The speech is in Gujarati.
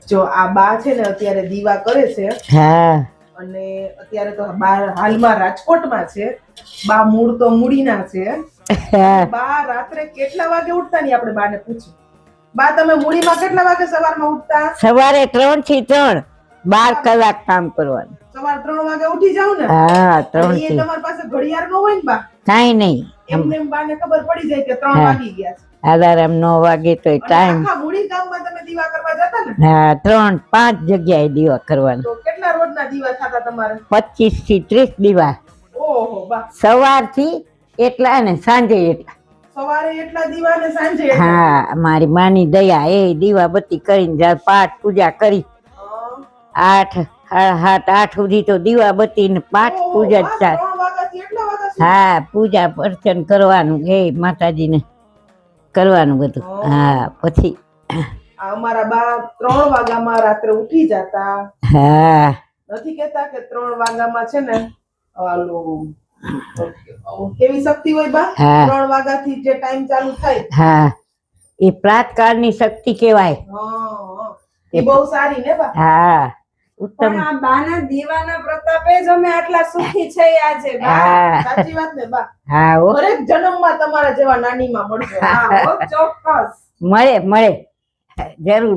જો આ બા છે ને અત્યારે દીવા કરે છે હા અને અત્યારે તો બા હાલમાં રાજકોટમાં છે. બા મૂળ તો મૂડીના છે. હા. બા રાત્રે કેટલા વાગે ઉઠતા ની આપણે બાને પૂછ્યું. બા તમે મૂડીમાં કેટલા વાગે સવારમાં ઉઠતા? સવારે 3 થી 3 12 કલાક કામ કરવાનું. સવારે 3 વાગે ઉઠી જાવ ને? હા 3 એ થી. તમારી પાસે ઘડિયાળ ન હોય ને બા? કાઈ નહીં. એમને એમ બાને ખબર પડી જાય કે 3 વાગી ગયા છે. અલાર્મ 9 વાગે તો ટાઈમ. આખા મૂડી ગામમાં તમે દીવા કરવા જતા ને? હા 3-5 જગ્યાએ દીવા કરવાના. તો કેટલા રોજના દીવા થતા તમારે? 25 થી 30 દીવા. ઓહો બા. સવારથી એટલા ને સાંજે એટલા. સવારે એટલા દીવા ને સાંજે એટલા? હા મારી માની દયા એ દીવા બત્તી કરીને જા પાઠ પૂજા કરી 8 8 સુધી તો દીવા બત્તી ને પાઠ પૂજા જ ચાલે. 3 વાગ્યાથી એટલા વાગ્યા સુધી? હા પૂજા અર્ચન કરવાનું એ માતાજીને કરવાનું બધું. હા પછી અમારા બા 3 વાગ્યામાં રાત્રે ઉઠી જતા. હા નથી કેતા કે 3 વાગ્યામાં છે ને ઓલું કેવી શક્તિ હોય બા? 3 વાગ્યાથી જે ટાઈમ ચાલુ થાય. હા એ પ્રાતકાળની શક્તિ કહેવાય. એ બહુ સારી ને બા? હા ઉત્તમ. પણ આ બાના દીવાના પ્રતાપે જ અમે આટલા સુખી છે આજે બા. હા સાચી વાત ને બા? હા દરેક જન્મમાં તમારા જેવા નાનીમાં મળજો. હા હો, ચોક્કસ મળે મળે જરૂર.